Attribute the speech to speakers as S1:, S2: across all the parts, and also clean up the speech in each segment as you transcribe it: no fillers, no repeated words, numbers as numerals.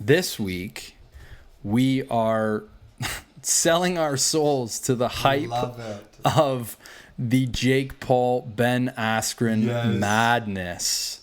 S1: this week we are selling our souls to the hype of the Jake Paul, Ben Askren madness.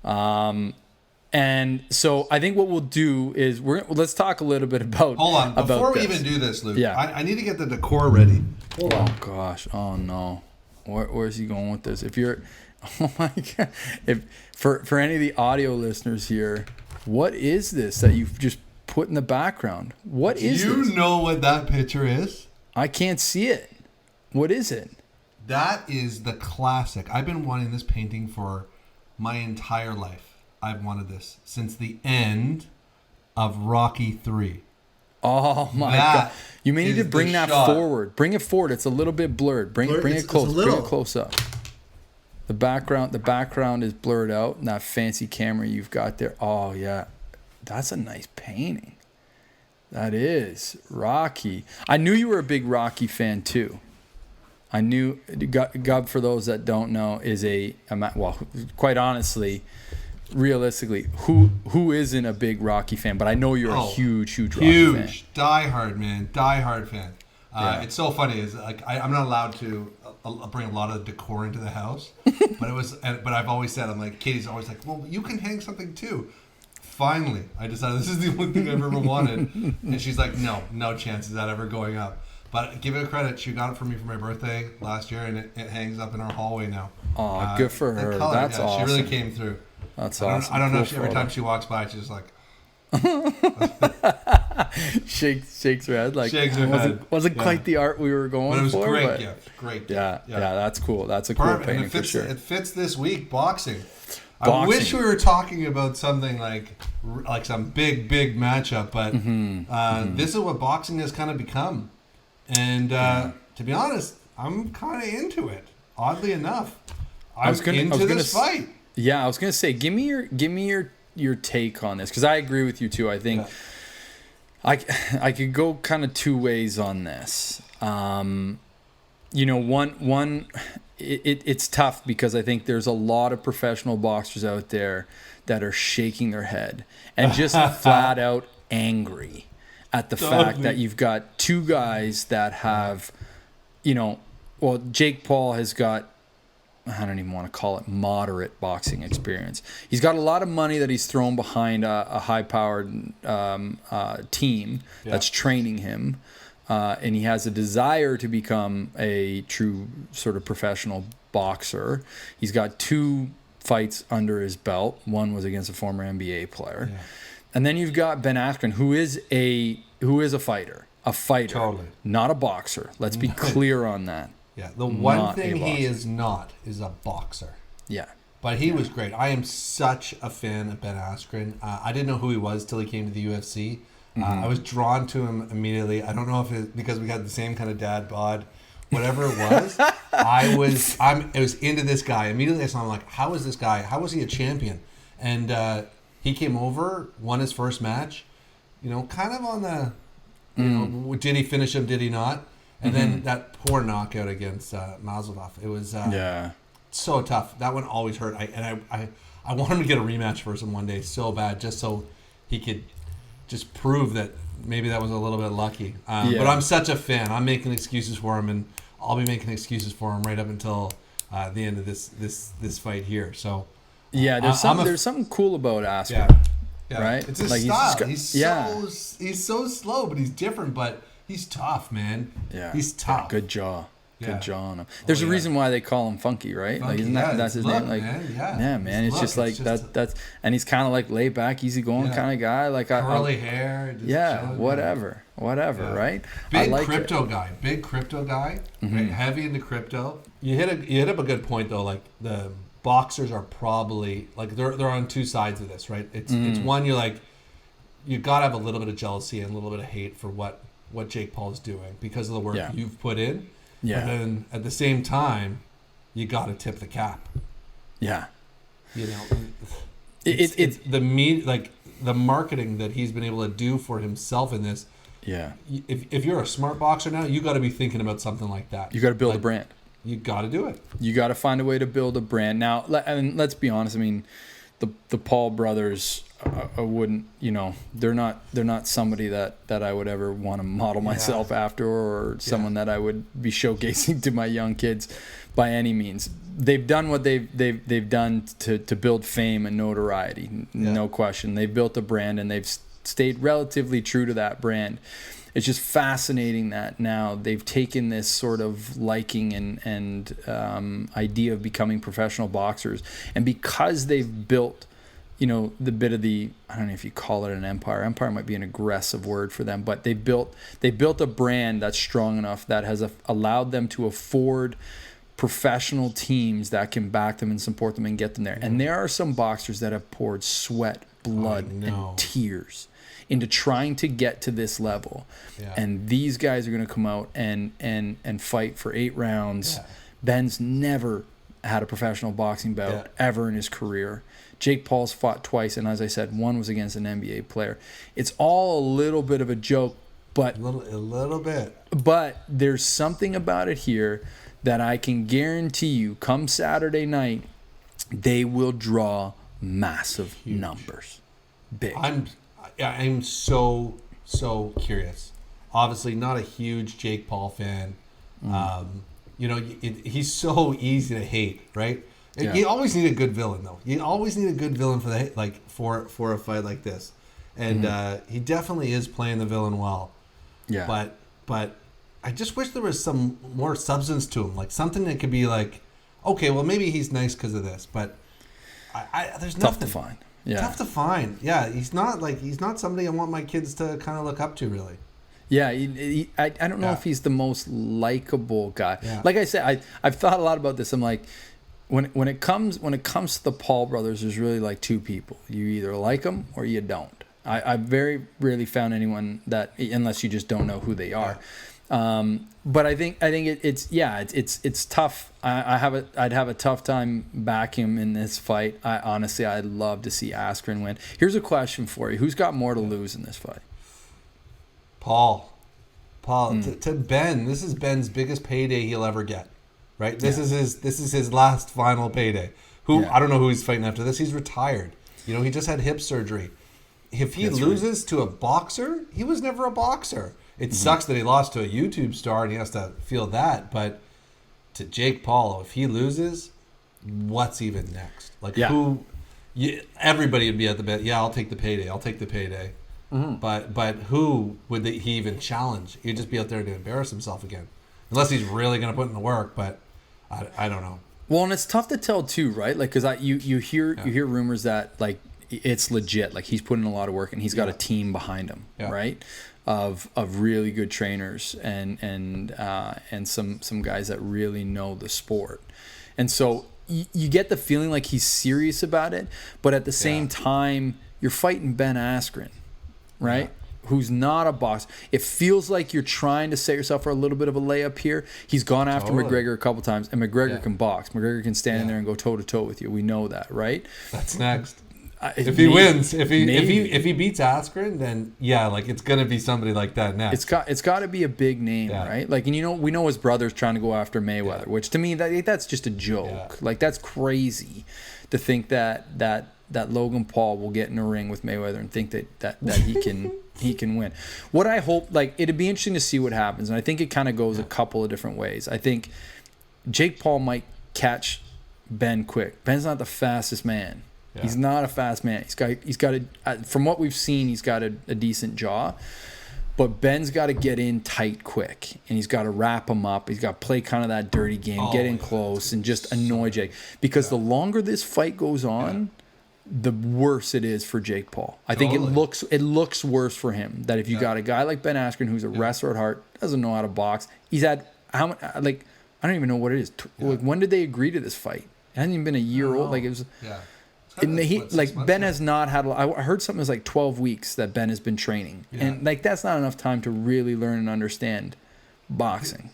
S1: And so I think what we'll do is let's talk a little bit about.
S2: Hold on, before we even do this, Luke. Yeah. I need to get the decor ready.
S1: Hold on. Gosh, oh no, where's he going with this? Oh my god, if for any of the audio listeners here, what is this that you've just put in the background? What is this?
S2: You know what that picture is?
S1: I can't see it. What is it?
S2: That is the classic. I've been wanting this painting for my entire life. I've wanted this since the end of Rocky 3.
S1: Oh my god! You may need to bring that forward. Bring it forward. It's a little bit blurred. Bring it close. Bring it close up. The background is blurred out. And that fancy camera you've got there. Oh yeah, that's a nice painting. That is Rocky. I knew you were a big Rocky fan too. I knew Gub, for those that don't know, is quite honestly, realistically, who isn't a big Rocky fan? But I know you're a huge Rocky fan.
S2: Huge, diehard man, diehard fan. It's so funny. Is like I'm not allowed to bring a lot of decor into the house, but I've always said, I'm like, Katie's always like, well, you can hang something too. Finally, I decided this is the only thing I've ever wanted, and she's like, no chance of that ever going up. But give it credit, she got it for me for my birthday last year, and it hangs up in our hallway now.
S1: Oh, good for her. That's awesome.
S2: She really came through.
S1: That's awesome.
S2: I don't know if every time she walks by, she's just like...
S1: shakes her head. Wasn't quite the art we were going for.
S2: But it was a great gift. Great gift.
S1: Yeah, that's cool. That's a cool painting for sure.
S2: It fits this week, boxing. I wish we were talking about something like some big matchup, but this is what boxing has kind of become. And to be honest, I'm kind of into it. Oddly enough, I'm into this fight.
S1: Yeah, I was gonna say, give me your take on this, because I agree with you too. I think I could go kind of two ways on this. It's tough because I think there's a lot of professional boxers out there that are shaking their head and just flat out angry at the fact that you've got two guys that have, Jake Paul has got, I don't even want to call it moderate boxing experience. He's got a lot of money that he's thrown behind a high-powered team that's training him, and he has a desire to become a true sort of professional boxer. He's got 2 fights under his belt. One was against a former NBA player. Yeah. And then you've got Ben Askren, who is a fighter, totally. Not a boxer. Let's be clear on that.
S2: Yeah, the one thing he is not is a boxer.
S1: Yeah.
S2: But he was great. I am such a fan of Ben Askren. I didn't know who he was till he came to the UFC. I was drawn to him immediately. I don't know if it's because we had the same kind of dad bod, whatever it was. I was into this guy. Immediately I saw him, like, how is this guy? How was he a champion? And he came over, won his first match, kind of on the, did he finish him, did he not? And then that poor knockout against Mazadov. It was so tough. That one always hurt. I want him to get a rematch versus him one day so bad, just so he could just prove that maybe that was a little bit lucky. But I'm such a fan. I'm making excuses for him, and I'll be making excuses for him right up until the end of this fight here. So
S1: there's something cool about Askren.
S2: Yeah.
S1: Right?
S2: It's his style. He's so slow, but he's different. But he's tough, man.
S1: Yeah,
S2: he's tough.
S1: Good jaw. Good jaw on him. There's a reason why they call him Funky, right?
S2: Funky,
S1: isn't that's his name? Man, it's just like that's and he's kind of like laid back, easygoing kind of guy. Like
S2: curly hair.
S1: Whatever, right?
S2: Big crypto guy. Right? Heavy into crypto. You hit up a good point though. Like the boxers are probably like they're on two sides of this, right? It's one, you're like, you gotta have a little bit of jealousy and a little bit of hate for what Jake Paul is doing because of the work you've put in. Yeah. But then at the same time, you gotta tip the cap.
S1: Yeah.
S2: It's the marketing that he's been able to do for himself in this.
S1: Yeah.
S2: If you're a smart boxer now, you got to be thinking about something like that.
S1: You got to build a brand.
S2: You got to do it.
S1: You got to find a way to build a brand. Now, let's be honest. I mean, the Paul brothers I wouldn't, they're not somebody that I would ever want to model myself after, or someone that I would be showcasing to my young kids by any means. They've done what they've done to build fame and notoriety, no question. They've built a brand and they've stayed relatively true to that brand. It's just fascinating that now they've taken this sort of liking and idea of becoming professional boxers, and because they've built, the bit of the, I don't know if you call it an empire. Empire might be an aggressive word for them, but they built a brand that's strong enough that has allowed them to afford professional teams that can back them and support them and get them there. And there are some boxers that have poured sweat, blood, and tears into trying to get to this level. And these guys are going to come out and fight for 8 rounds. Ben's never had a professional boxing bout ever in his career. Jake Paul's fought twice, and as I said, one was against an NBA player. It's all a little bit of a joke, but
S2: a little bit.
S1: But there's something about it here that I can guarantee you, come Saturday night, they will draw massive numbers. Big.
S2: I'm so curious. Obviously, not a huge Jake Paul fan. He's so easy to hate, right? You always need a good villain, though. You always need a good villain for a fight like this, and he definitely is playing the villain well. Yeah. But I just wish there was some more substance to him, like something that could be like, okay, well maybe he's nice because of this, but there's
S1: tough
S2: nothing.
S1: to find. Yeah.
S2: Tough to find. Yeah, he's not somebody I want my kids to kind of look up to, really.
S1: Yeah, I don't know if he's the most likable guy. Yeah. Like I said, I've thought a lot about this. I'm like, when it comes to the Paul brothers, there's really like two people. You either like them or you don't. I very rarely found anyone that, unless you just don't know who they are. But I think it's tough. I'd have a tough time backing him in this fight. I'd love to see Askren win. Here's a question for you: who's got more to lose in this fight?
S2: Paul, to Ben. This is Ben's biggest payday he'll ever get. Right. This is his last final payday. I don't know who he's fighting after this. He's retired. He just had hip surgery. If he loses to a boxer, he was never a boxer. It sucks that he lost to a YouTube star and he has to feel that. But to Jake Paul, if he loses, what's even next? Who? Everybody would be at the bet. Yeah, I'll take the payday. Mm-hmm. But who would he even challenge? He'd just be out there to embarrass himself again, unless he's really going to put in the work. But I don't know.
S1: Well, and it's tough to tell too, right? Like, because you hear rumors that like it's legit. Like he's putting a lot of work and he's got a team behind him, right? Of really good trainers and some guys that really know the sport, and so you get the feeling like he's serious about it, but at the same time you're fighting Ben Askren, right? Who's not a boxer. It feels like you're trying to set yourself for a little bit of a layup here. He's gone after McGregor a couple times, and McGregor can box. McGregor can stand in there and go toe to toe with you. We know that, right?
S2: That's next. If he wins, if he beats Askren, then it's gonna be somebody like that next.
S1: It's got to be a big name, right? Like, and we know his brother's trying to go after Mayweather, which to me that's just a joke. Yeah. Like that's crazy to think that Logan Paul will get in a ring with Mayweather and think that he can win. What I hope, it'd be interesting to see what happens, and I think it kind of goes a couple of different ways. I think Jake Paul might catch Ben quick. Ben's not the fastest man. Yeah. He's not a fast man. He's got from what we've seen, he's got a decent jaw, but Ben's got to get in tight quick, and he's got to wrap him up. He's got to play kind of that dirty game, get in close, and just annoy Jake. Because the longer this fight goes on, the worse it is for Jake Paul. I think it looks worse for him. That if you got a guy like Ben Askren, who's a wrestler at heart, doesn't know how to box. He's had I don't even know what it is. When did they agree to this fight? It hasn't even been a year old. Like it was. Yeah. And Ben has not had. I heard something was like 12 weeks that Ben has been training, and that's not enough time to really learn and understand boxing.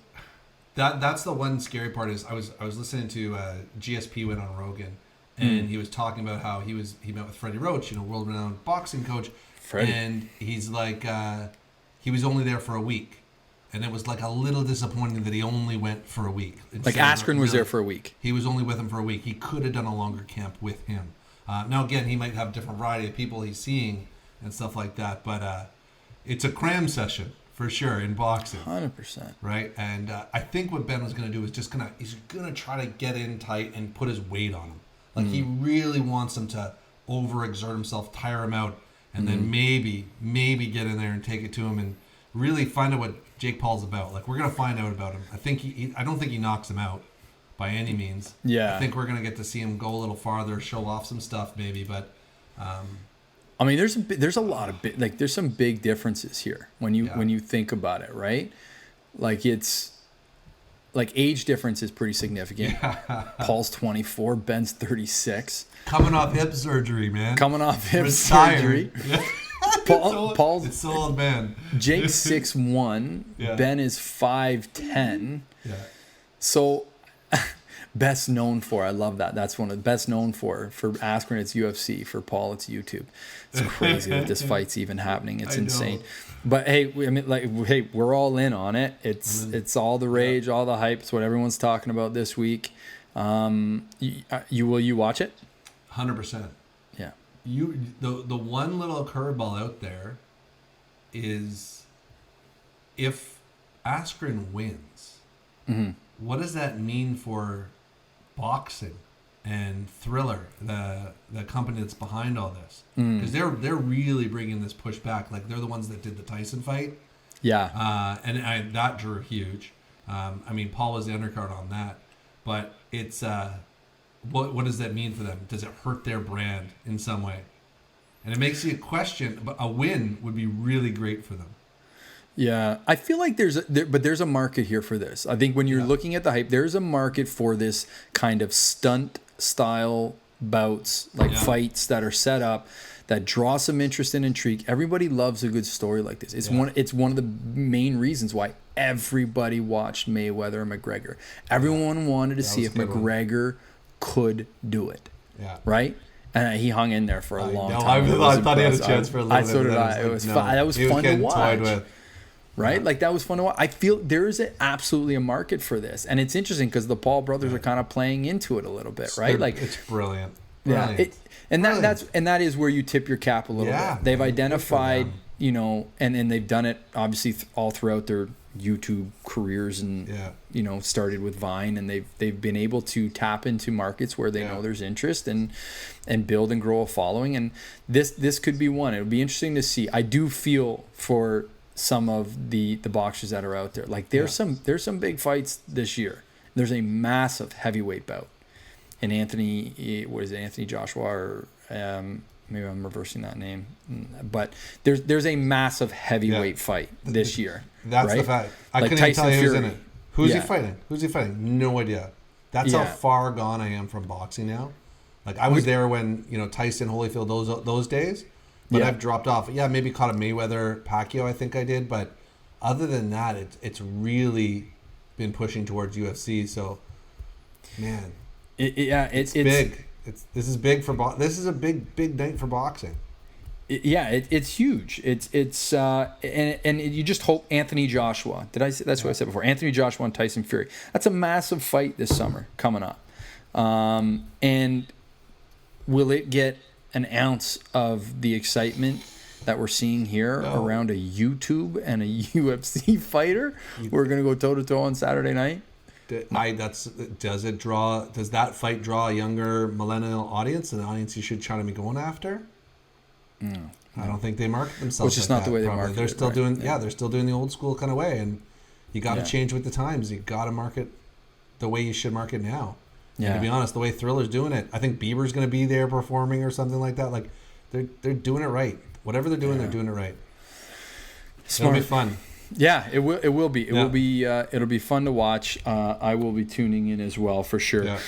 S2: That's the one scary part. Is I was listening to GSP went on Rogan, and he was talking about how he met with Freddie Roach, world-renowned boxing coach, Freddie. And he's like he was only there for a week, and it was like a little disappointing that he only went for a week.
S1: Like Askren was there for a week.
S2: He was only with him for a week. He could have done a longer camp with him. Now, again, he might have a different variety of people he's seeing and stuff like that, but it's a cram session for sure in boxing.
S1: 100%.
S2: Right? And I think what Ben was going to do is he's going to try to get in tight and put his weight on him. Like, he really wants him to overexert himself, tire him out, and then maybe get in there and take it to him and really find out what Jake Paul's about. Like, we're going to find out about him. I don't think he knocks him out by any means.
S1: Yeah.
S2: I think we're going to get to see him go a little farther, show off some stuff maybe, but
S1: I mean, there's a lot of there's some big differences here when you think about it, right? Like, it's like age difference is pretty significant. Yeah. Paul's 24, Ben's 36.
S2: Coming off hip surgery, man.
S1: Surgery.
S2: Yeah.
S1: Paul's
S2: it's so old, man.
S1: Jake's 6'1", yeah. Ben is 5'10".
S2: Yeah.
S1: So best known for, I love that. That's one of the best known for Askren, it's UFC. For Paul, it's YouTube. It's crazy that this fight's even happening. It's insane. But hey, we're all in on it. It's all the rage, all the hype. It's what everyone's talking about this week. Will you watch it?
S2: 100%.
S1: Yeah.
S2: The one little curveball out there is if Askren wins, what does that mean for boxing and Thriller, the company that's behind all this? Because they're really bringing this push back. Like, they're the ones that did the Tyson fight.
S1: Yeah.
S2: And that drew huge. I mean, Paul was the undercard on that, but it's what does that mean for them? Does it hurt their brand in some way? And it makes you question. But a win would be really great for them.
S1: Yeah, I feel like there's a market here for this. I think when you're looking at the hype, there's a market for this kind of stunt style bouts, like fights that are set up that draw some interest and intrigue. Everybody loves a good story like this. It's one of the main reasons why everybody watched Mayweather and McGregor. Everyone wanted to see if McGregor could do it. Yeah. Right? And he hung in there for a long time.
S2: I thought he had a chance for a little bit.
S1: So did I. It was fun. That was fun to watch. Right? Like, that was fun to watch. I feel there is absolutely a market for this. And it's interesting because the Paul brothers are kind of playing into it a little bit, right? Like,
S2: it's brilliant.
S1: Yeah. That is where you tip your cap a little bit. They've identified, and they've done it obviously all throughout their YouTube careers and started with Vine, and they've been able to tap into markets where they know there's interest and build and grow a following. And this could be one. It would be interesting to see. I do feel for some of the boxers that are out there. Like, there's some big fights this year. There's a massive heavyweight bout. And Anthony Joshua, or maybe I'm reversing that name. But there's a massive heavyweight fight this year.
S2: That's the fact. I couldn't even tell you who's in it. Who's he fighting? No idea. That's how far gone I am from boxing now. Like, I was there when, Tyson, Holyfield, those days. But I've dropped off. Yeah, maybe caught a Mayweather Pacquiao, I think I did. But other than that, it's really been pushing towards UFC. So, man, it's big. This is big for this is a big night for boxing.
S1: It's huge. And you just hope Anthony Joshua. Did I say that's what I said before? Anthony Joshua and Tyson Fury. That's a massive fight this summer coming up. And will it get an ounce of the excitement that we're seeing here around a YouTube and a UFC fighter? We're gonna go toe to toe on Saturday night.
S2: Does that fight draw a younger millennial audience, an audience you should try to be going after? No. I don't think they market themselves.
S1: Which is not the way they market.
S2: They're still doing they're still doing the old school kind of way, and you got to change with the times. You got to market the way you should market now. Yeah. And to be honest, the way Thriller's doing it, I think Bieber's going to be there performing or something like that. Like, they're doing it right. Whatever they're doing, they're doing it right. Smart. It'll be fun.
S1: Yeah, it will be. It will be. It'll be fun to watch. I will be tuning in as well for sure. Yeah.